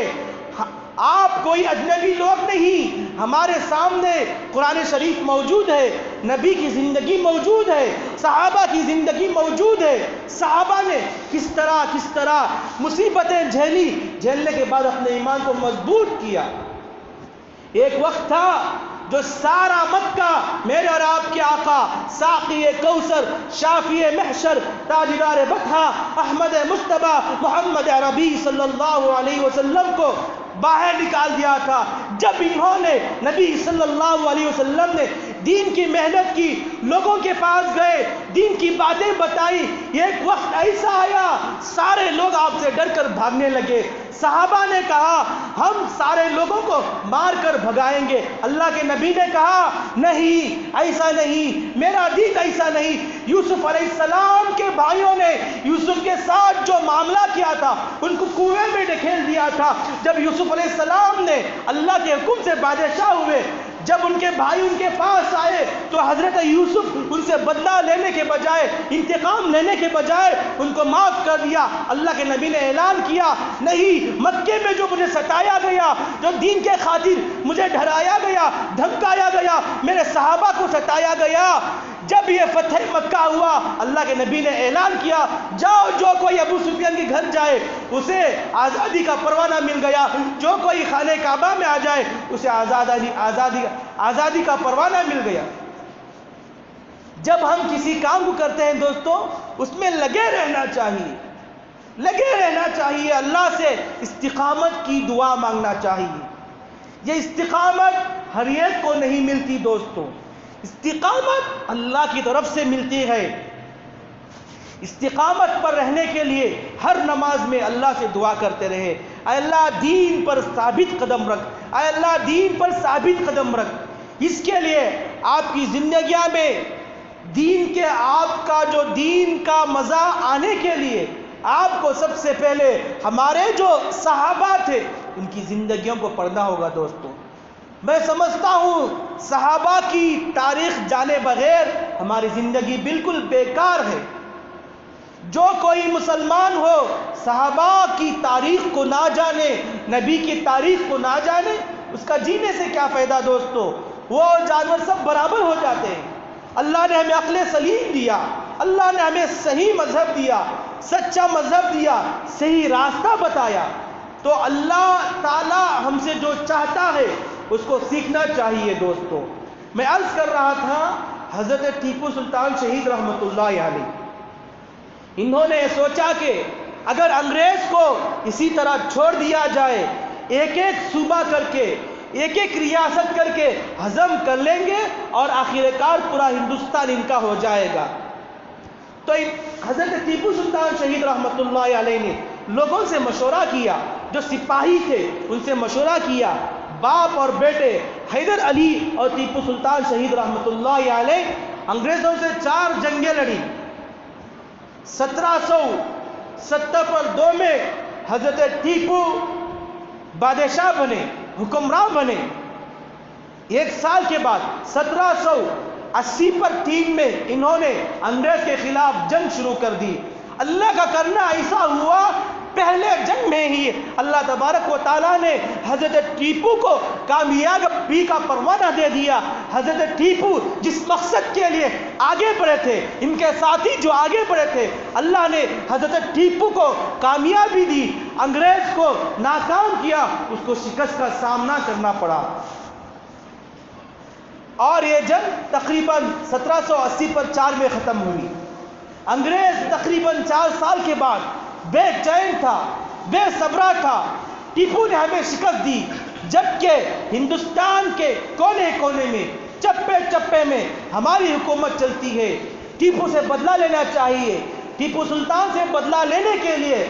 A: آپ کوئی اجنبی لوگ نہیں، ہمارے سامنے قرآن شریف موجود ہے، نبی کی زندگی موجود ہے، صحابہ کی زندگی موجود ہے، صحابہ نے کس طرح مصیبتیں جھیلنے کے بعد اپنے ایمان کو مضبوط کیا۔ ایک وقت تھا جو سارا مکہ میرے اور آپ کے آقا ساقی کوثر، شافی محشر، تاجدار بطحہ، احمد مجتبیٰ محمد عربی صلی اللہ علیہ وسلم کو باہر نکال دیا تھا۔ جب انہوں نے نبی صلی اللہ علیہ وسلم نے دین کی محنت کی، لوگوں کے پاس گئے، دین کی باتیں بتائی، ایک وقت ایسا آیا سارے لوگ آپ سے ڈر کر بھاگنے لگے۔ صحابہ نے کہا ہم سارے لوگوں کو مار کر بھگائیں گے۔ اللہ کے نبی نے کہا نہیں، ایسا نہیں، میرا دین ایسا نہیں۔ یوسف علیہ السلام کے بھائیوں نے یوسف کے ساتھ جو معاملہ کیا تھا، ان کو کنویں میں ڈھکیل دیا تھا۔ جب یوسف علیہ السلام نے اللہ کے حکم سے بادشاہ ہوئے، جب ان کے بھائی ان کے پاس آئے تو حضرت یوسف ان سے بدلہ لینے کے بجائے، انتقام لینے کے بجائے ان کو معاف کر دیا۔ اللہ کے نبی نے اعلان کیا نہیں، مکے میں جو مجھے ستایا گیا، جو دین کے خاطر مجھے ڈرایا گیا، دھمکایا گیا، میرے صحابہ کو ستایا گیا، جب یہ فتح مکہ ہوا، اللہ کے نبی نے اعلان کیا جاؤ، جو کوئی ابو سفیان کے گھر جائے اسے آزادی کا پروانہ مل گیا، جو کوئی خانہ کعبہ میں آ جائے اسے آزادی کا پروانہ مل گیا۔ جب ہم کسی کام کو کرتے ہیں دوستو، اس میں لگے رہنا چاہیے، اللہ سے استقامت کی دعا مانگنا چاہیے۔ یہ استقامت ہر ایک کو نہیں ملتی دوستو، استقامت اللہ کی طرف سے ملتی ہے۔ استقامت پر رہنے کے لیے ہر نماز میں اللہ سے دعا کرتے رہے، اے اللہ دین پر ثابت قدم رکھ، اے اللہ دین پر ثابت قدم رکھ۔ اس کے لیے آپ کی زندگیاں میں آپ کا جو دین کا مزہ آنے کے لیے آپ کو سب سے پہلے ہمارے جو صحابہ تھے ان کی زندگیوں کو پڑھنا ہوگا دوستو۔ میں سمجھتا ہوں صحابہ کی تاریخ جانے بغیر ہماری زندگی بالکل بیکار ہے۔ جو کوئی مسلمان ہو صحابہ کی تاریخ کو نہ جانے، نبی کی تاریخ کو نہ جانے، اس کا جینے سے کیا فائدہ دوستو؟ وہ جانور سب برابر ہو جاتے ہیں۔ اللہ نے ہمیں عقل سلیم دیا، اللہ نے ہمیں صحیح مذہب دیا، سچا مذہب دیا، صحیح راستہ بتایا، تو اللہ تعالی ہم سے جو چاہتا ہے اس کو سیکھنا چاہیے دوستو۔ میں عرض کر رہا تھا حضرت ٹیپو سلطان شہید رحمت اللہ علیہ، انہوں نے سوچا کہ اگر انگریز کو اسی طرح چھوڑ دیا جائے، ایک ایک صوبہ کر کے، ایک ایک ریاست کر کے ہضم کر لیں گے اور آخرکار پورا ہندوستان ان کا ہو جائے گا۔ تو حضرت ٹیپو سلطان شہید رحمت اللہ علیہ نے لوگوں سے مشورہ کیا، جو سپاہی تھے ان سے مشورہ کیا، باپ اور بیٹے حیدر علی اور ٹیپو سلطان شہید رحمت اللہ علیہ انگریزوں سے 4 جنگیں لڑی۔ 1772 میں حضرت ٹیپو بادشاہ بنے، حکمران بنے۔ 1 سال کے بعد 1783 میں انہوں نے انگریز کے خلاف جنگ شروع کر دی۔ اللہ کا کرنا ایسا ہوا، پہلے جنگ میں ہی اللہ تبارک و تعالیٰ نے حضرت ٹیپو کو کامیابی کا پروانہ دے دیا۔ حضرت ٹیپو جس مقصد کے لیے آگے بڑھے تھے، ان کے ساتھی جو آگے بڑھے تھے، اللہ نے حضرت ٹیپو کو کامیابی دی، انگریز کو ناکام کیا، اس کو شکست کا سامنا کرنا پڑا۔ اور یہ جنگ تقریباً 1780 پر 4 میں ختم ہوئی۔ انگریز تقریباً 4 سال کے بعد بے چین تھا، بے صبرا تھا، ٹیپو نے ہمیں شکست دی، جبکہ ہندوستان کے کونے کونے میں، چپے چپے میں ہماری حکومت چلتی ہے۔ ٹیپو سے بدلہ لینا چاہیے۔ ٹیپو سلطان سے بدلہ لینے کے لیے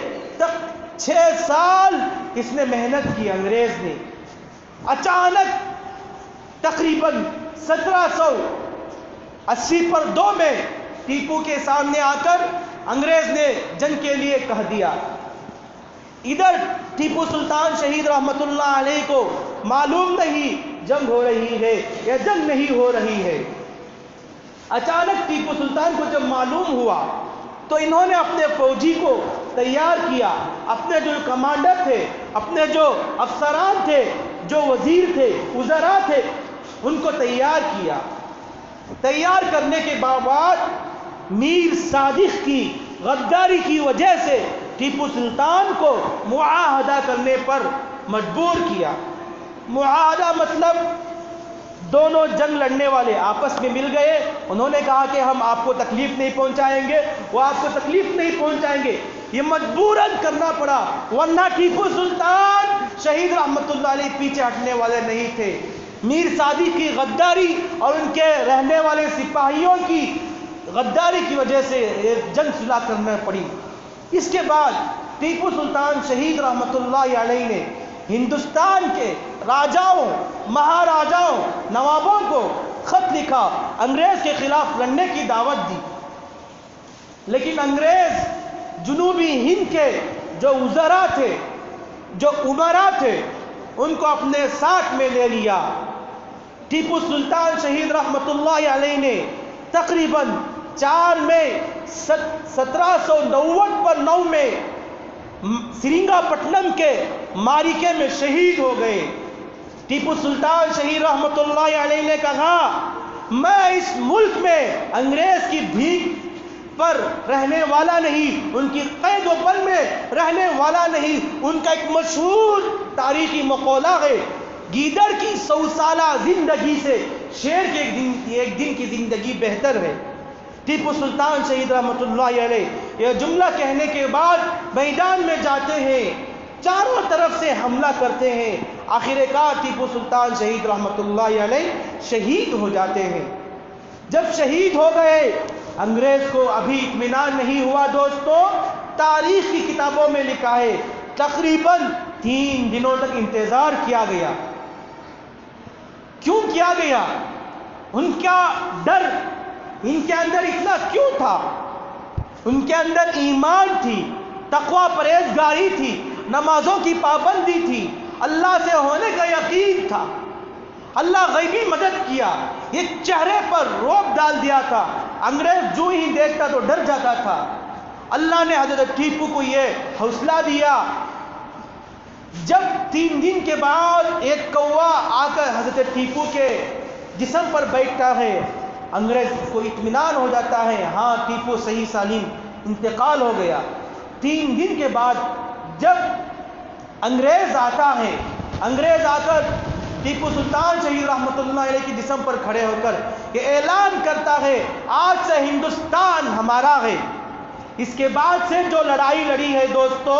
A: 6 سال اس نے محنت کی انگریز نے۔ اچانک تقریباً 1780 پر 2 میں ٹیپو کے سامنے آ کر انگریز نے جنگ کے لیے کہہ دیا۔ ادھر ٹیپو سلطان شہید رحمت اللہ علیہ کو معلوم نہیں جنگ ہو رہی ہے یا جنگ نہیں ہو رہی ہے۔ اچانک ٹیپو سلطان کو جب معلوم ہوا تو انہوں نے اپنے فوجی کو تیار کیا، اپنے جو کمانڈر تھے، اپنے جو افسران تھے، جو وزیر تھے، وزراء تھے، ان کو تیار کیا۔ تیار کرنے کے بعد میر صادق کی غداری کی وجہ سے ٹیپو سلطان کو معاہدہ کرنے پر مجبور کیا۔ معاہدہ مطلب دونوں جنگ لڑنے والے آپس میں مل گئے، انہوں نے کہا کہ ہم آپ کو تکلیف نہیں پہنچائیں گے، وہ آپ کو تکلیف نہیں پہنچائیں گے، یہ مجبوراً کرنا پڑا، ورنہ ٹیپو سلطان شہید رحمت اللہ علیہ پیچھے ہٹنے والے نہیں تھے۔ میر صادق کی غداری اور ان کے رہنے والے سپاہیوں کی غداری کی وجہ سے ایک جنگ سلا کرنا پڑی۔ اس کے بعد ٹیپو سلطان شہید رحمت اللہ علیہ نے ہندوستان کے راجاؤں، مہاراجاؤں، نوابوں کو خط لکھا، انگریز کے خلاف لڑنے کی دعوت دی، لیکن انگریز جنوبی ہند کے جو وزراء تھے، جو امراء تھے، ان کو اپنے ساتھ میں لے لیا۔ ٹیپو سلطان شہید رحمت اللہ علیہ نے تقریباً 4 مئی 1799 میں سرنگا پٹنم کے معرکے میں شہید ہو گئے۔ ٹیپو سلطان شہید رحمت اللہ علیہ نے کہا، میں اس ملک میں انگریز کی بھیک پر رہنے والا نہیں، ان کی قید و بند میں رہنے والا نہیں۔ ان کا ایک مشہور تاریخی مقولہ ہے، گیدڑ کی 100 سالہ زندگی سے شیر کے ایک دن کی زندگی بہتر ہے۔ ٹیپو سلطان شہید رحمت اللہ علیہ یہ جملہ کہنے کے بعد میدان میں جاتے ہیں، چاروں طرف سے حملہ کرتے ہیں، آخر کار ٹیپو سلطان شہید رحمت اللہ علیہ شہید ہو جاتے ہیں۔ جب شہید ہو گئے، انگریز کو ابھی اطمینان نہیں ہوا دوستو، تاریخ کی کتابوں میں لکھا ہے تقریباً 3 دنوں تک انتظار کیا گیا۔ کیوں کیا گیا؟ ان کا ڈر ان کے اندر اتنا کیوں تھا؟ ان کے اندر ایمان تھی، تقوی پرہیزگاری تھی، نمازوں کی پابندی تھی، اللہ سے ہونے کا یقین تھا، اللہ غیبی مدد کیا، یہ چہرے پر رعب ڈال دیا تھا، انگریز جو ہی دیکھتا تو ڈر جاتا تھا۔ اللہ نے حضرت ٹیپو کو یہ حوصلہ دیا۔ جب 3 دن کے بعد ایک کوا آ کر حضرت ٹیپو کے جسم پر بیٹھتا ہے، انگریز کو اطمینان ہو جاتا ہے، ہاں ٹیپو صحیح سالم انتقال ہو گیا۔ 3 دن کے بعد جب انگریز آتا ہے، انگریز آ کر ٹیپو سلطان شہید رحمت اللہ علیہ کے جسم پر کھڑے ہو کر یہ اعلان کرتا ہے، آج سے ہندوستان ہمارا ہے۔ اس کے بعد سے جو لڑائی لڑی ہے دوستو،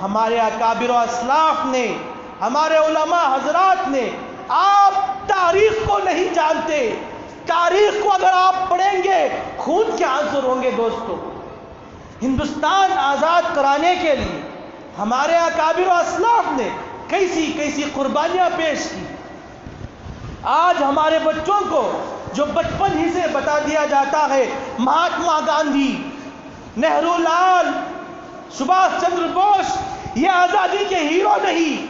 A: ہمارے اکابر و اسلاف نے، ہمارے علماء حضرات نے، آپ تاریخ کو نہیں جانتے، تاریخ کو اگر آپ پڑھیں گے خون کے آنسو ہوں گے دوستو۔ ہندوستان آزاد کرانے کے لیے ہمارے اکابر و اسلاف نے کیسی کیسی قربانیاں پیش کی۔ آج ہمارے بچوں کو جو بچپن ہی سے بتا دیا جاتا ہے، مہاتما گاندھی، نہرو لال، سبھاش چندر بوس یہ آزادی کے ہیرو نہیں،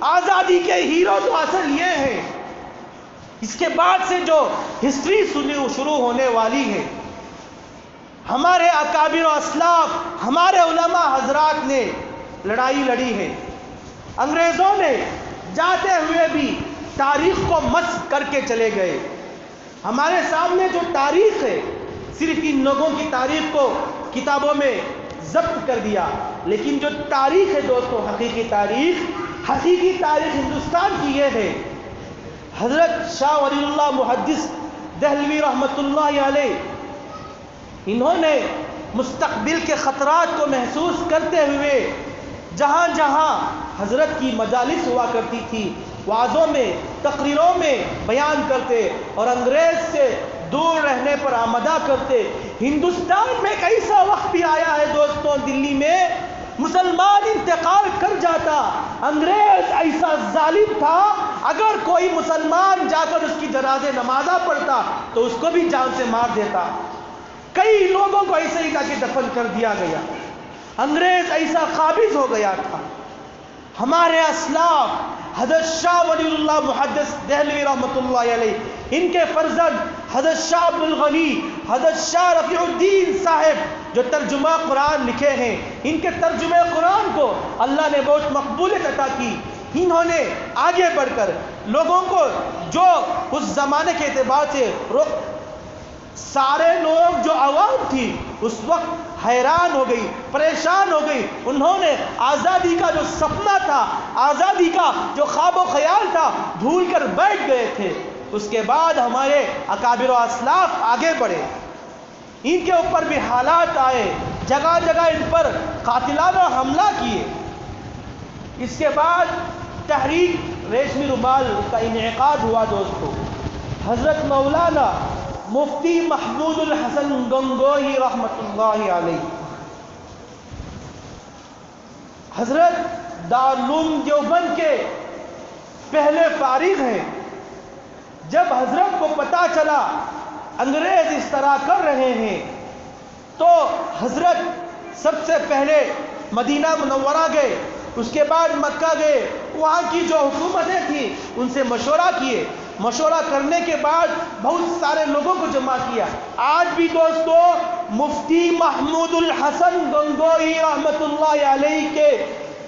A: آزادی کے ہیرو تو اصل یہ ہیں۔ اس کے بعد سے جو ہسٹری شروع ہونے والی ہے، ہمارے اکابر و اسلاف، ہمارے علماء حضرات نے لڑائی لڑی ہے۔ انگریزوں نے جاتے ہوئے بھی تاریخ کو مسخ کر کے چلے گئے۔ ہمارے سامنے جو تاریخ ہے، صرف ان لوگوں کی تاریخ کو کتابوں میں ضبط کر دیا، لیکن جو تاریخ ہے دوستو، حقیقی تاریخ ہندوستان کی یہ ہے۔ حضرت شاہ ولی اللہ محدث دہلوی رحمت اللہ علیہ، انہوں نے مستقبل کے خطرات کو محسوس کرتے ہوئے جہاں جہاں حضرت کی مجالس ہوا کرتی تھی، وعظوں میں، تقریروں میں بیان کرتے اور انگریز سے دور رہنے پر آمادہ کرتے۔ ہندوستان میں ایک ایسا وقت بھی آیا ہے دوستوں، دلی میں مسلمان انتقال کر جاتا، انگریز ایسا ظالم تھا، اگر کوئی مسلمان جا کر اس کی جنازے نمازہ پڑھتا تو اس کو بھی جان سے مار دیتا۔ کئی لوگوں کو ایسے ہی جا کے دفن کر دیا گیا۔ انگریز ایسا قابض ہو گیا تھا۔ ہمارے اسلاف حضرت شاہ ولی اللہ محدث دہلوی رحمت اللہ علیہ ان کے فرزند حضرت شاہ عبد الغنی، حضرت شاہ رفیع الدین صاحب جو ترجمہ قرآن لکھے ہیں، ان کے ترجمہ قرآن کو اللہ نے بہت مقبولیت عطا کی۔ انہوں نے آگے بڑھ کر لوگوں کو جو اس زمانے کے اعتبار سے سارے لوگ جو عوام تھی اس وقت حیران ہو گئی، پریشان ہو گئی، انہوں نے آزادی کا جو سپنا تھا، آزادی کا جو خواب و خیال تھا، بھول کر بیٹھ گئے تھے۔ اس کے بعد ہمارے اکابر و اسلاف آگے بڑھے، ان کے اوپر بھی حالات آئے، جگہ جگہ ان پر قاتلانہ حملہ کیے۔ اس کے بعد تحریک ریشمی رومال کا انعقاد ہوا دوستو۔ حضرت مولانا مفتی محمود الحسن گنگوہی رحمۃ اللہ علیہ، حضرت دارالعلوم دیوبند کے پہلے فارغ ہیں۔ جب حضرت کو پتہ چلا انگریز اس طرح کر رہے ہیں تو حضرت سب سے پہلے مدینہ منورہ گئے، اس کے بعد مکہ گئے، وہاں کی جو حکومتیں تھیں ان سے مشورہ کیے، مشورہ کرنے کے بعد بہت سارے لوگوں کو جمع کیا۔ آج بھی دوستو مفتی محمود الحسن گنگوہی رحمۃ اللہ علیہ کے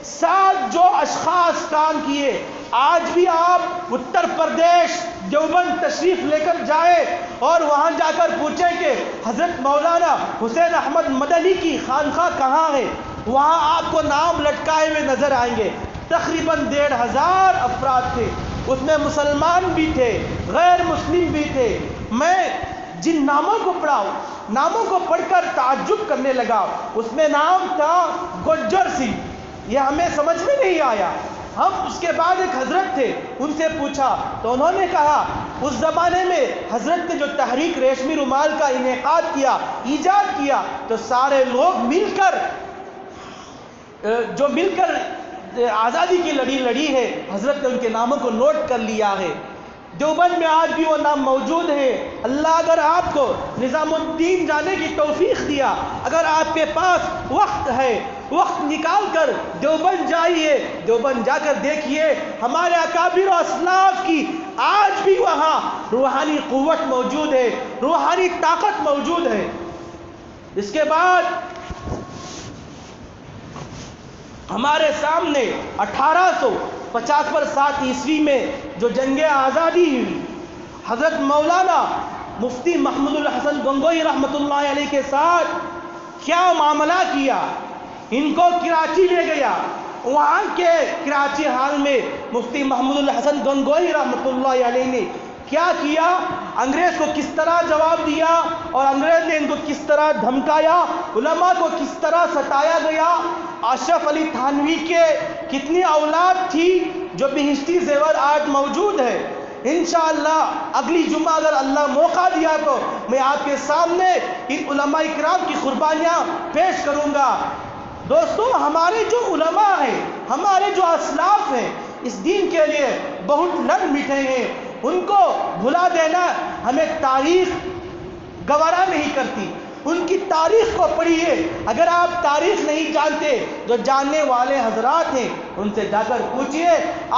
A: ساتھ جو اشخاص کام کیے، آج بھی آپ اتر پردیش دیوبند تشریف لے کر جائیں اور وہاں جا کر پوچھیں کہ حضرت مولانا حسین احمد مدنی کی خانقاہ کہاں ہے، وہاں آپ کو نام لٹکائے ہوئے نظر آئیں گے۔ تقریباً 1500 افراد تھے، اس میں مسلمان بھی تھے، غیر مسلم بھی تھے۔ میں جن ناموں کو پڑھا، ناموں کو پڑھ کر تعجب کرنے لگا۔ اس میں نام تھا گجر سنگھ، یہ ہمیں سمجھ میں نہیں آیا۔ ہم اس کے بعد ایک حضرت تھے، ان سے پوچھا تو انہوں نے کہا اس زمانے میں حضرت نے جو تحریک ریشمی رومال کا انعقاد کیا، ایجاد کیا، تو سارے لوگ مل کر آزادی کی لڑی ہے۔ حضرت نے ان کے ناموں کو نوٹ کر لیا ہے۔ دیوبند میں آج بھی وہ نام موجود ہے۔ اللہ اگر آپ کو نظام الدین جانے کی توفیق دیا، اگر آپ کے پاس وقت ہے، وقت نکال کر دیوبند جائیے، دیوبند جا کر دیکھیے ہمارے اکابر و اسلاف کی آج بھی وہاں روحانی قوت موجود ہے، روحانی طاقت موجود ہے۔ اس کے بعد ہمارے سامنے 1850 میں جو جنگ آزادی ہوئی، حضرت مولانا مفتی محمود الحسن گنگوہی رحمۃ اللہ علیہ کے ساتھ کیا معاملہ کیا۔ ان کو کراچی لے گیا، وہاں کے کراچی حال میں مفتی محمود الحسن گنگوہی رحمۃ اللہ علیہ نے کیا کیا، انگریز کو کس طرح جواب دیا اور انگریز نے ان کو کس طرح دھمکایا، علماء کو کس طرح ستایا گیا۔ اشرف علی تھانوی کے کتنی اولاد تھی جو بہشتی زیور آج موجود ہے۔ انشاءاللہ اگلی جمعہ اگر اللہ موقع دیا تو میں آپ کے سامنے ان علماء کرام کی قربانیاں پیش کروں گا۔ دوستو ہمارے جو علماء ہیں، ہمارے جو اسلاف ہیں، اس دین کے لیے بہت لڑ مٹے ہیں، ان کو بھلا دینا ہمیں تاریخ گوارا نہیں کرتی۔ ان کی تاریخ کو پڑھیے، اگر آپ تاریخ نہیں جانتے، جو جاننے والے حضرات ہیں ان سے جا کر پوچھئے،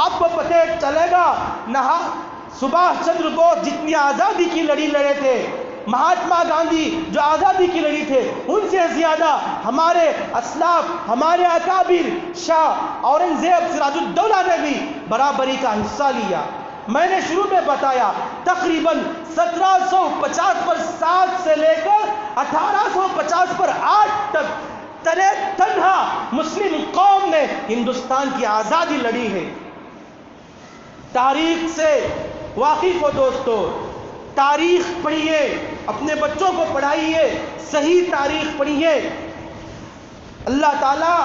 A: آپ کو پتہ چلے گا۔ سبھاش چندر بوس جتنی آزادی کی لڑی لڑے تھے، مہاتما گاندھی جو آزادی کی لڑی تھے، ان سے زیادہ ہمارے اسلاف، ہمارے اکابر، شاہ اورنگزیب سراج الدولہ نے بھی برابری کا حصہ لیا۔ میں نے شروع میں بتایا تقریباً 1750 پر 7 سے لے کر 1850 پر 8 تک تنہا مسلم قوم نے ہندوستان کی آزادی لڑی ہے۔ تاریخ سے واقف ہو دوستو، تاریخ پڑھیے، اپنے بچوں کو پڑھائیے، صحیح تاریخ پڑھیے۔ اللہ تعالیٰ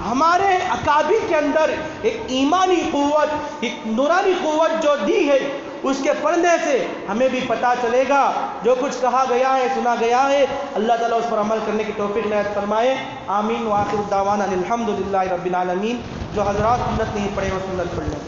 A: ہمارے اکابر کے اندر ایک ایمانی قوت، ایک نورانی قوت جو دی ہے، اس کے پڑھنے سے ہمیں بھی پتہ چلے گا جو کچھ کہا گیا ہے، سنا گیا ہے، اللہ تعالیٰ اس پر عمل کرنے کی توفیق عنایت فرمائے۔ آمین۔ وآخر دعوانا الحمدللہ رب العالمین۔ جو حضرات سنت نہیں پڑھے وہ سنت پڑھ لیں۔